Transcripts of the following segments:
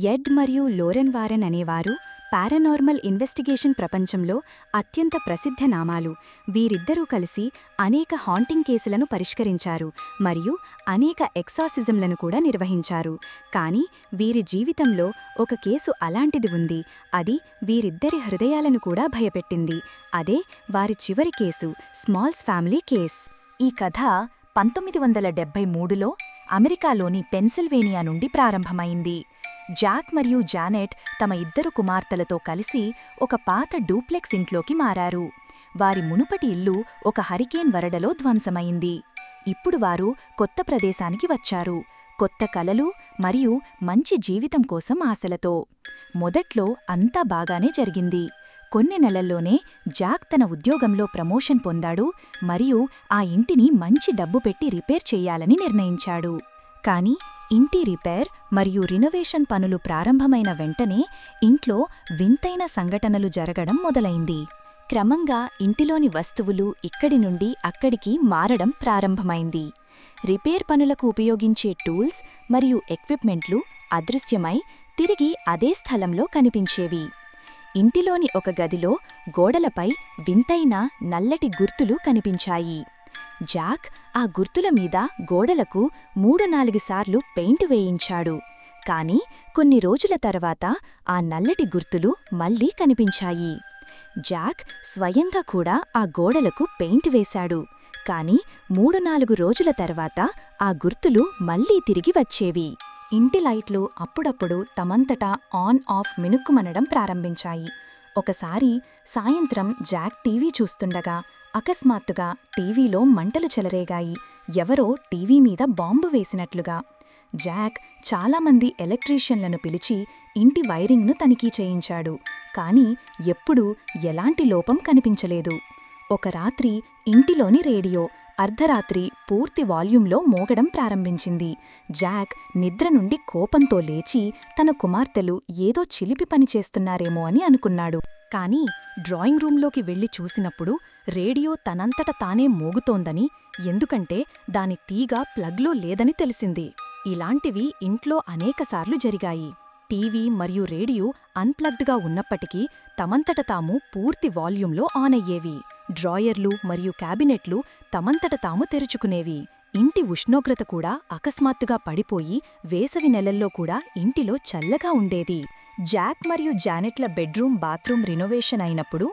ఎడ్ మరియు Loren Warren అనేవారు paranormal investigation ప్రపంచంలో అత్యంత ప్రసిద్ధ నామాలు. వీరిద్దరూ కలిసి అనేక హాంటింగ్ కేసులను పరిష్కరించారు మరియు అనేక ఎక్సార్సిజంలను కూడా నిర్వహించారు. కానీ వీరి జీవితంలో ఒక కేసు అలాంటిది ఉంది, అది వీరిద్దరి హృదయాలను కూడా భయపెట్టింది. అదే వారి చివరి కేసు, స్మాల్స్ ఫ్యామిలీ కేస్. ఈ కథ 1973లో అమెరికాలోని పెన్సిల్వేనియా నుండి ప్రారంభమైంది. జాక్ మరియు జానెట్ తమ ఇద్దరు కుమార్తెలతో కలిసి ఒక పాత డూప్లెక్స్ ఇంట్లోకి మారారు. వారి మునుపటి ఇల్లు ఒక హరికేన్ వరదలో ధ్వంసమైంది. ఇప్పుడు వారు కొత్త ప్రదేశానికి వచ్చారు, కొత్త కలలు మరియు మంచి జీవితం కోసం ఆశలతో. మొదట్లో అంతా బాగానే జరిగింది. కొన్ని నెలల్లోనే జాక్ తన ఉద్యోగంలో ప్రమోషన్ పొందాడు మరియు ఆ ఇంటిని మంచి డబ్బు పెట్టి రిపేర్ చెయ్యాలని నిర్ణయించాడు. కానీ ఇంటి రిపేర్ మరియు రినోవేషన్ పనులు ప్రారంభమైన వెంటనే ఇంట్లో వింతైన సంఘటనలు జరగడం మొదలైంది. క్రమంగా ఇంటిలోని వస్తువులు ఇక్కడి నుండి అక్కడికి మారడం ప్రారంభమైంది. రిపేర్ పనులకు ఉపయోగించే టూల్స్ మరియు ఎక్విప్మెంట్లు అదృశ్యమై తిరిగి అదే స్థలంలో కనిపించేవి. ఇంటిలోని ఒక గదిలో గోడలపై వింతైన నల్లటి గుర్తులు కనిపించాయి. జాక్ ఆ గుర్తుల మీద గోడలకు 3-4 సార్లు పెయింట్ వేయించాడు. కాని కొన్ని రోజుల తర్వాత ఆ నల్లటి గుర్తులు మళ్లీ కనిపించాయి. జాక్ స్వయంగా కూడా ఆ గోడలకు పెయింట్ వేశాడు. కాని 3-4 రోజుల తర్వాత ఆ గుర్తులు మళ్లీ తిరిగి వచ్చేవి. ఇంటి లైట్లు అప్పుడప్పుడు తమంతటా ఆన్ ఆఫ్ మినుక్కుమనడం ప్రారంభించాయి. ఒకసారి సాయంత్రం జాక్ టీవీ చూస్తుండగా అకస్మాత్తుగా టీవీలో మంటలు చెలరేగాయి, ఎవరో టీవీ మీద బాంబు వేసినట్లుగా. జాక్ చాలామంది ఎలక్ట్రీషియన్లను పిలిచి ఇంటి వైరింగ్ను తనిఖీ చేయించాడు. కాని ఎప్పుడూ ఎలాంటి లోపం కనిపించలేదు. ఒక రాత్రి ఇంటిలోని రేడియో అర్ధరాత్రి పూర్తి వాల్యూంలో మోగడం ప్రారంభించింది. జాక్ నిద్ర నుండి కోపంతో లేచి తన కుమార్తెలు ఏదో చిలిపి పని చేస్తున్నారేమో అని అనుకున్నాడు. కాని డ్రాయింగ్ రూంలోకి వెళ్లి చూసినప్పుడు రేడియో తనంతట తానే మోగుతోందని, ఎందుకంటే దాని తీగ ప్లగ్లో లేదని తెలిసింది. ఇలాంటివి ఇంట్లో అనేకసార్లు జరిగాయి. టీవీ మరియు రేడియో అన్ప్లగ్డ్గా ఉన్నప్పటికీ తమంతట తాము పూర్తి వాల్యూంలో ఆన్ అయ్యేవి. డ్రాయర్లు మరియు క్యాబినెట్లు తమంతట తాము తెరుచుకునేవి. ఇంటి ఉష్ణోగ్రత కూడా అకస్మాత్తుగా పడిపోయి వేసవి నెలల్లో కూడా ఇంటిలో చల్లగా ఉండేది. జాక్ మరియు జానెట్ల బెడ్రూమ్, బాత్రూమ్ రినోవేషన్ అయినప్పుడు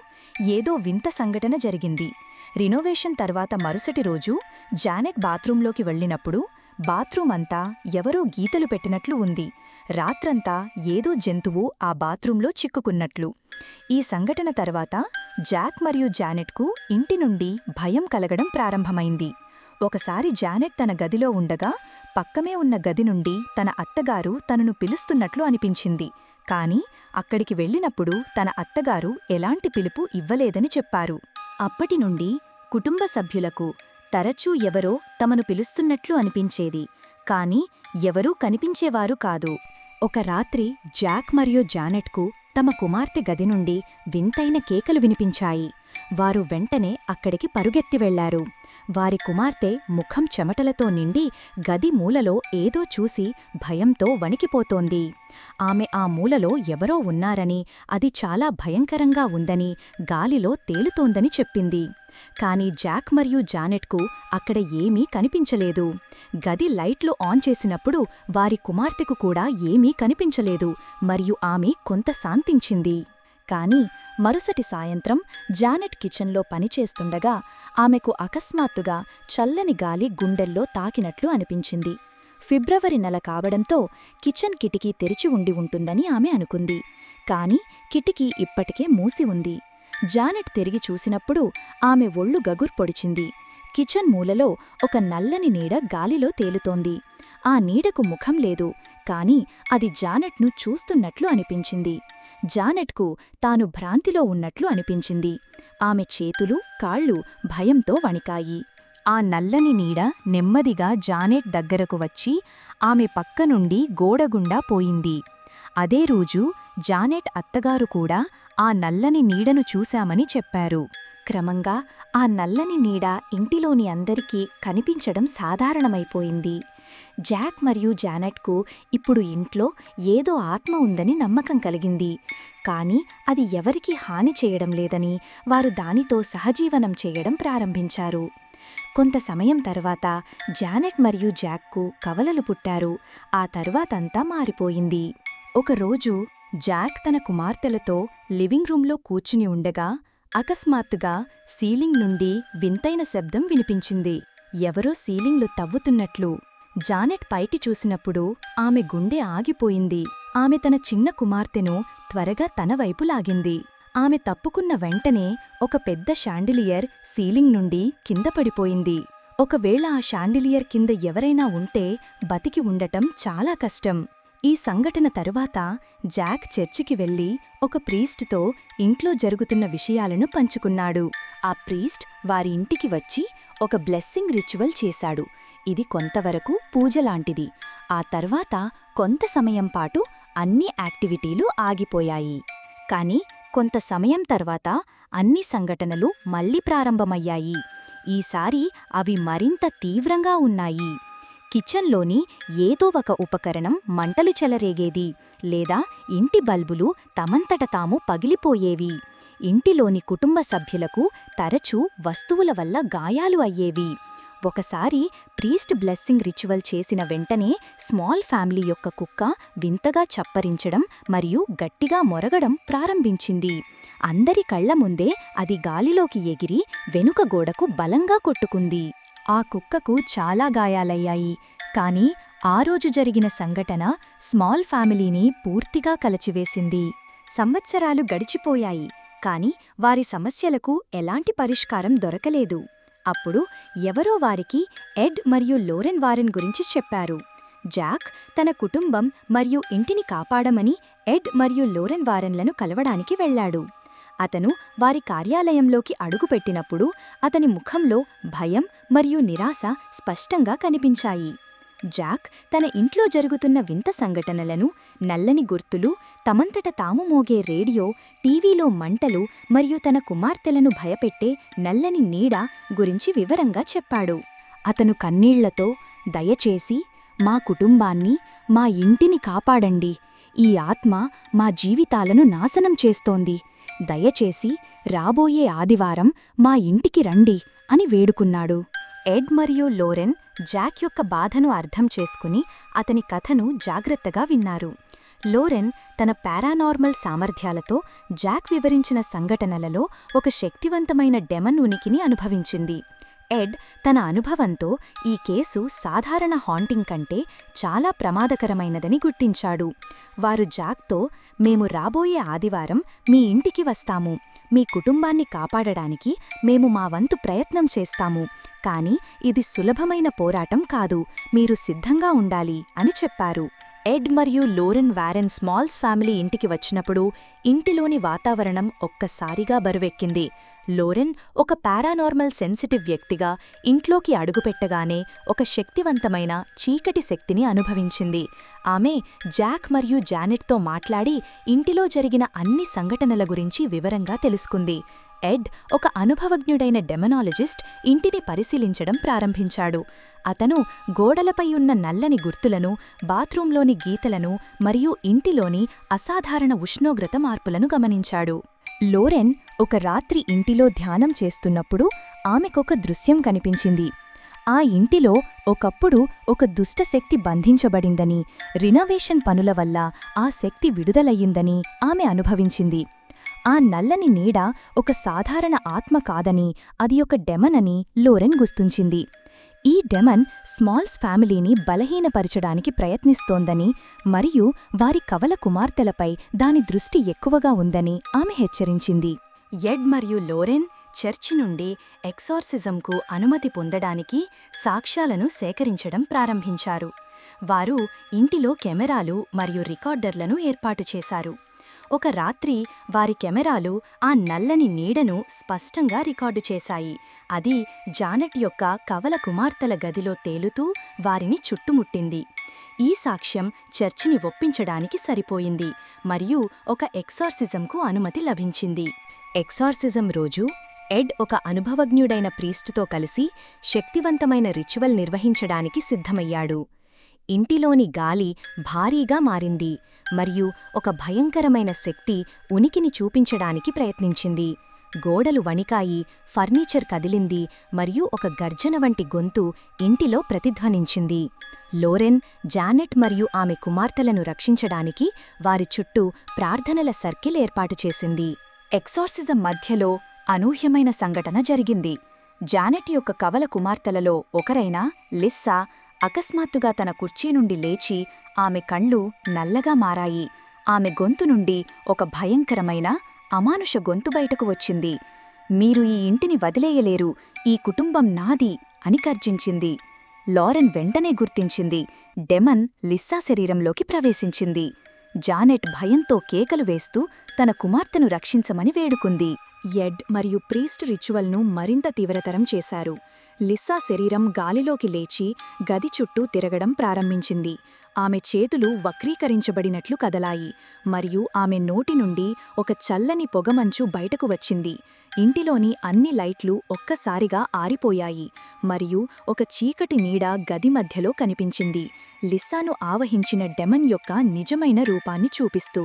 ఏదో వింత సంఘటన జరిగింది. రినోవేషన్ తర్వాత మరుసటి రోజు జానెట్ బాత్రూంలోకి వెళ్ళినప్పుడు బాత్రూమ్ అంతా ఎవరో గీతలు పెట్టినట్లు ఉంది. రాత్రంతా ఏదో జంతువు ఆ బాత్రూంలో చిక్కుకున్నట్లు. ఈ సంఘటన తర్వాత జాక్ మరియు జానెట్కు ఇంటి నుండి భయం కలగడం ప్రారంభమైంది. ఒకసారి జానెట్ తన గదిలో ఉండగా పక్కమే ఉన్న గది నుండి తన అత్తగారు తనను పిలుస్తున్నట్లు అనిపించింది. కాని అక్కడికి వెళ్ళినప్పుడు తన అత్తగారు ఎలాంటి పిలుపు ఇవ్వలేదని చెప్పారు. అప్పటినుండి కుటుంబ సభ్యులకు తరచూ ఎవరో తమను పిలుస్తున్నట్లు అనిపించేది, కాని ఎవరూ కనిపించేవారు కాదు. ఒక రాత్రి జాక్ మరియు జానెట్కు తమ కుమార్తె గది నుండి వింతైన కేకలు వినిపించాయి. వారు వెంటనే అక్కడికి పరుగెత్తి వెళ్లారు. వారి కుమార్తె ముఖం చెమటలతో నిండి గది మూలలో ఏదో చూసి భయంతో వణికిపోతోంది. ఆమె ఆ మూలలో ఎవరో ఉన్నారని, అది చాలా భయంకరంగా ఉందని, గాలిలో తేలుతోందని చెప్పింది. కాని జాక్ మరియు జానెట్కు అక్కడ ఏమీ కనిపించలేదు. గది లైట్లు ఆన్ చేసినప్పుడు వారి కుమార్తెకు కూడా ఏమీ కనిపించలేదు మరియు ఆమె కొంత శాంతించింది. కాని మరుసటి సాయంత్రం జానెట్ కిచెన్లో పనిచేస్తుండగా ఆమెకు అకస్మాత్తుగా చల్లని గాలి గుండెల్లో తాకినట్లు అనిపించింది. ఫిబ్రవరి నెల కావడంతో కిచెన్ కిటికీ తెరిచి ఉండి ఉంటుందని ఆమె అనుకుంది. కాని కిటికీ ఇప్పటికే మూసి ఉంది. జానెట్ తిరిగి చూసినప్పుడు ఆమె ఒళ్ళు గగుర్పొడిచింది. కిచెన్ మూలలో ఒక నల్లని నీడ గాలిలో తేలుతోంది. ఆ నీడకు ముఖం లేదు, కాని అది జానెట్ను చూస్తున్నట్లు అనిపించింది. జానెట్కు తాను భ్రాంతిలో ఉన్నట్లు అనిపించింది. ఆమె చేతులు, కాళ్ళు భయంతో వణికాయి. ఆ నల్లని నీడ నెమ్మదిగా జానెట్ దగ్గరకు వచ్చి ఆమె పక్క నుండి గోడగుండా పోయింది. అదే రోజు జానెట్ అత్తగారు కూడా ఆ నల్లని నీడను చూశామని చెప్పారు. క్రమంగా ఆ నల్లని నీడ ఇంటిలోని అందరికీ కనిపించడం సాధారణమైపోయింది. జాక్ మరియు జానెట్కు ఇప్పుడు ఇంట్లో ఏదో ఆత్మ ఉందని నమ్మకం కలిగింది. కానీ అది ఎవరికీ హాని చేయడం లేదని వారు దానితో సహజీవనం చేయడం ప్రారంభించారు. కొంత సమయం తర్వాత జానెట్ మరియు జాక్కు కవలలు పుట్టారు. ఆ తర్వాతంతా మారిపోయింది. ఒకరోజు జాక్ తన కుమార్తెలతో లివింగ్ రూంలో కూర్చుని ఉండగా అకస్మాత్తుగా సీలింగ్ నుండి వింతైన శబ్దం వినిపించింది. ఎవరో సీలింగ్లు తవ్వుతున్నట్లు. జానెట్ పైకి చూసినప్పుడు ఆమె గుండె ఆగిపోయింది. ఆమె తన చిన్న కుమార్తెను త్వరగా తన వైపు లాగింది. ఆమె తప్పుకున్న వెంటనే ఒక పెద్ద షాండిలియర్ సీలింగ్ నుండి కింద పడిపోయింది. ఒకవేళ ఆ షాండిలియర్ కింద ఎవరైనా ఉంటే బతికి ఉండటం చాలా కష్టం. ఈ సంఘటన తరువాత జాక్ చర్చికి వెళ్లి ఒక ప్రీస్ట్తో ఇంట్లో జరుగుతున్న విషయాలను పంచుకున్నాడు. ఆ ప్రీస్ట్ వారి ఇంటికి వచ్చి ఒక బ్లెస్సింగ్ రిచువల్ చేశాడు. ఇది కొంతవరకు పూజలాంటిది. ఆ తర్వాత కొంత సమయం పాటు అన్ని యాక్టివిటీలు ఆగిపోయాయి. కాని కొంత సమయం తర్వాత అన్ని సంఘటనలు మళ్లీ ప్రారంభమయ్యాయి. ఈసారి అవి మరింత తీవ్రంగా ఉన్నాయి. కిచెన్లోని ఏదో ఒక ఉపకరణం మంటలు చెలరేగేది, లేదా ఇంటి బల్బులు తమంతట తాము పగిలిపోయేవి. ఇంటిలోని కుటుంబ సభ్యులకు తరచూ వస్తువుల వల్ల గాయాలు అయ్యేవి. ఒకసారి ప్రీస్ట్ బ్లెస్సింగ్ రిచువల్ చేసిన వెంటనే స్మాల్ ఫ్యామిలీ యొక్క కుక్క వింతగా చప్పరించడం మరియు గట్టిగా మొరగడం ప్రారంభించింది. అందరి కళ్ల ముందే అది గాలిలోకి ఎగిరి వెనుక గోడకు బలంగా కొట్టుకుంది. ఆ కుక్కకు చాలా గాయాలయ్యాయి. కాని ఆ రోజు జరిగిన సంఘటన స్మాల్ ఫ్యామిలీని పూర్తిగా కలచివేసింది. సంవత్సరాలు గడిచిపోయాయి, కాని వారి సమస్యలకు ఎలాంటి పరిష్కారం దొరకలేదు. అప్పుడు ఎవరో వారికి ఎడ్ మరియు లోరెన్ వారెన్ గురించి చెప్పారు. జాక్ తన కుటుంబం మరియు ఇంటిని కాపాడమని ఎడ్ మరియు లోరెన్ వారెన్లను కలవడానికి వెళ్లాడు. అతను వారి కార్యాలయంలోకి అడుగుపెట్టినప్పుడు అతని ముఖంలో భయం మరియు నిరాశ స్పష్టంగా కనిపించాయి. జాక్ తన ఇంట్లో జరుగుతున్న వింత సంఘటనలను, నల్లని గుర్తులు, తమంతట తాము మోగే రేడియో, టీవీలో మంటలు మరియు తన కుమార్తెలను భయపెట్టే నల్లని నీడ గురించి వివరంగా చెప్పాడు. అతను కన్నీళ్లతో, దయచేసి మా కుటుంబాన్ని, మా ఇంటిని కాపాడండి. ఈ ఆత్మ మా జీవితాలను నాశనం చేస్తోంది. దయచేసి రాబోయే ఆదివారం మా ఇంటికి రండి అని వేడుకున్నాడు. ఎడ్ మరియు లోరెన్ జాక్ యొక్క బాధను అర్థం చేసుకుని అతని కథను జాగ్రత్తగా విన్నారు. లోరెన్ తన పారానార్మల్ సామర్థ్యాలతో జాక్ వివరించిన సంఘటనలలో ఒక శక్తివంతమైన డెమన్ ఉనికిని అనుభవించింది. ఎడ్ తన అనుభవంతో ఈ కేసు సాధారణ హాంటింగ్ కంటే చాలా ప్రమాదకరమైనదని గుర్తించాడు. వారు జాక్తో, మేము రాబోయే ఆదివారం మీ ఇంటికి వస్తాము. మీ కుటుంబాన్ని కాపాడడానికి మేము మా వంతు ప్రయత్నం చేస్తాము. కాని ఇది సులభమైన పోరాటం కాదు. మీరు సిద్ధంగా ఉండాలి అని చెప్పారు. ఎడ్ మరియు లోరెన్ వారెన్ స్మాల్స్ ఫ్యామిలీ ఇంటికి వచ్చినప్పుడు ఇంటిలోని వాతావరణం ఒక్కసారిగా బరువెక్కింది. లోరెన్ ఒక పారానార్మల్ సెన్సిటివ్ వ్యక్తిగా ఇంట్లోకి అడుగుపెట్టగానే ఒక శక్తివంతమైన చీకటి శక్తిని అనుభవించింది. ఆమె జాక్ మరియు జానెట్తో మాట్లాడి ఇంటిలో జరిగిన అన్ని సంఘటనల గురించి వివరంగా తెలుసుకుంది. ఎడ్ ఒక అనుభవజ్ఞుడైన డెమనాలజిస్ట్ ఇంటిని పరిశీలించడం ప్రారంభించాడు. అతను గోడలపై ఉన్న నల్లని గుర్తులను, బాత్రూంలోని గీతలను మరియు ఇంటిలోని అసాధారణ ఉష్ణోగ్రత మార్పులను గమనించాడు. లోరెన్ ఒక రాత్రి ఇంటిలో ధ్యానం చేస్తున్నప్పుడు ఆమెకొక దృశ్యం కనిపించింది. ఆ ఇంటిలో ఒకప్పుడు ఒక దుష్టశక్తి బంధించబడిందని, రినోవేషన్ పనుల వల్ల ఆ శక్తి విడుదలయ్యిందని ఆమె అనుభవించింది. ఆ నల్లని నీడ ఒక సాధారణ ఆత్మ కాదని, అది ఒక డెమన్ అని లోరెన్ గుర్తించింది. ఈ డెమన్ స్మాల్స్ ఫ్యామిలీని బలహీనపరచడానికి ప్రయత్నిస్తోందని మరియు వారి కవల కుమార్తెలపై దాని దృష్టి ఎక్కువగా ఉందని ఆమె హెచ్చరించింది. ఎడ్ మరియు లోరెన్ చర్చి నుండి ఎక్సార్సిజంకు అనుమతి పొందడానికి సాక్ష్యాలను సేకరించడం ప్రారంభించారు. వారు ఇంటిలో కెమెరాలు మరియు రికార్డర్లను ఏర్పాటు చేశారు. ఒక రాత్రి వారి కెమెరాలు ఆ నల్లని నీడను స్పష్టంగా రికార్డు చేశాయి. అది జానెట్ యొక్క కవల కుమార్తెల గదిలో తేలుతూ వారిని చుట్టుముట్టింది. ఈ సాక్ష్యం చర్చిని ఒప్పించడానికి సరిపోయింది మరియు ఒక ఎక్సార్సిజంకు అనుమతి లభించింది. ఎక్సార్సిజం రోజు ఎడ్ ఒక అనుభవజ్ఞుడైన ప్రీస్టుతో కలిసి శక్తివంతమైన రిచువల్ నిర్వహించడానికి సిద్ధమయ్యాడు. ఇంటిలోని గాలి భారీగా మారింది మరియు ఒక భయంకరమైన శక్తి ఉనికిని చూపించడానికి ప్రయత్నించింది. గోడలు వణికాయి, ఫర్నిచర్ కదిలింది మరియు ఒక గర్జన వంటి గొంతు ఇంటిలో ప్రతిధ్వనించింది. లోరెన్, జానెట్ మరియు ఆమె కుమార్తెలను రక్షించడానికి వారి చుట్టూ ప్రార్థనల సర్కిల్ ఏర్పాటు చేసింది. ఎక్సార్సిజం మధ్యలో అనూహ్యమైన సంఘటన జరిగింది. జానెట్ యొక్క కవల కుమార్తెలలో ఒకరైన లిస్సా అకస్మాత్తుగా తన కుర్చీ నుండి లేచి ఆమె కళ్ళు నల్లగా మారాయి. ఆమె గొంతు నుండి ఒక భయంకరమైన అమానుష గొంతు బయటకు వచ్చింది. మీరు ఈ ఇంటిని వదిలేయలేరు, ఈ కుటుంబం నాది అని గర్జించింది. లారెన్ వెంటనే గుర్తించింది. డెమన్ లిస్సా శరీరంలోకి ప్రవేశించింది. జానెట్ భయంతో కేకలు వేస్తూ తన కుమార్తెను రక్షించమని వేడుకుంది. ఎడ్ మరియు ప్రీస్ట్ రిచువల్ను మరింత తీవ్రతరం చేశారు. లిస్సా శరీరం గాలిలోకి లేచి గది చుట్టూ తిరగడం ప్రారంభించింది. ఆమె చేతులు వక్రీకరించబడినట్లు కదలాయి మరియు ఆమె నోటి నుండి ఒక చల్లని పొగమంచు బయటకు వచ్చింది. ఇంటిలోని అన్ని లైట్లు ఒక్కసారిగా ఆరిపోయాయి మరియు ఒక చీకటి నీడ గది మధ్యలో కనిపించింది, లిస్సాను ఆవహించిన డెమన్ యొక్క నిజమైన రూపాన్ని చూపిస్తూ.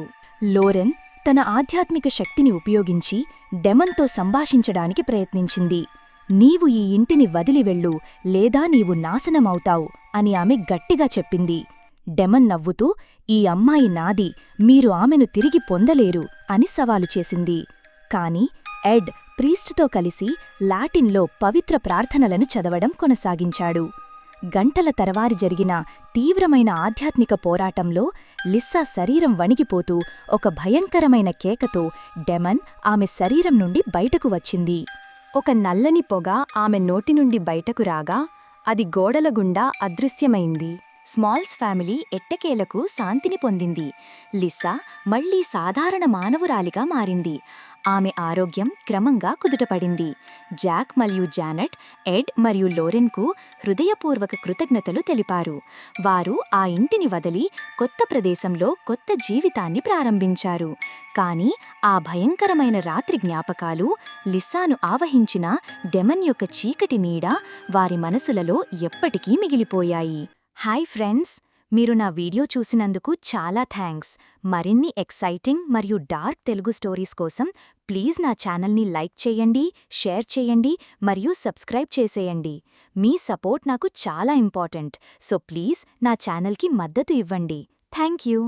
లోరెన్ తన ఆధ్యాత్మిక శక్తిని ఉపయోగించి డెమన్తో సంభాషించడానికి ప్రయత్నించింది. నీవు ఈ ఇంటిని వదిలివెళ్ళు, లేదా నీవు నాశనమవుతావు అని ఆమె గట్టిగా చెప్పింది. డెమన్ నవ్వుతూ, ఈ అమ్మాయి నాది, మీరు ఆమెను తిరిగి పొందలేరు అని సవాలు చేసింది. కాని ఎడ్ ప్రీస్ట్తో కలిసి లాటిన్లో పవిత్ర ప్రార్థనలను చదవడం కొనసాగించాడు. గంటల తరవారి జరిగిన తీవ్రమైన ఆధ్యాత్మిక పోరాటంలో లిస్సా శరీరం వణిగిపోతూ ఒక భయంకరమైన కేకతో డెమన్ ఆమె శరీరం నుండి బయటకు వచ్చింది. ఒక నల్లని పొగ ఆమె నోటి నుండి బయటకు రాగా అది గోడల గుండా అదృశ్యమైంది. స్మాల్స్ ఫ్యామిలీ ఎట్టకేలకు శాంతిని పొందింది. లిస్సా మళ్లీ సాధారణ మానవురాలిగా మారింది. ఆమె ఆరోగ్యం క్రమంగా కుదుటపడింది. జాక్ మరియు జానెట్, ఎడ్ మరియు లోరెన్కు హృదయపూర్వక కృతజ్ఞతలు తెలిపారు. వారు ఆ ఇంటిని వదిలి కొత్త ప్రదేశంలో కొత్త జీవితాన్ని ప్రారంభించారు. కానీ ఆ భయంకరమైన రాత్రి జ్ఞాపకాలు, లిస్సాను ఆవహించిన డెమన్ యొక్క చీకటి నీడ వారి మనసులలో ఎప్పటికీ మిగిలిపోయాయి. హాయ్ ఫ్రెండ్స్, మీరు నా వీడియో చూసినందుకు చాలా థ్యాంక్స్. మరిన్ని ఎక్సైటింగ్ మరియు డార్క్ తెలుగు స్టోరీస్ కోసం ప్లీజ్ నా ఛానల్ని లైక్ చేయండి, షేర్ చేయండి మరియు సబ్స్క్రైబ్ చేసేయండి. మీ సపోర్ట్ నాకు చాలా ఇంపార్టెంట్. సో ప్లీజ్ నా ఛానల్కి మద్దతు ఇవ్వండి. Thank you.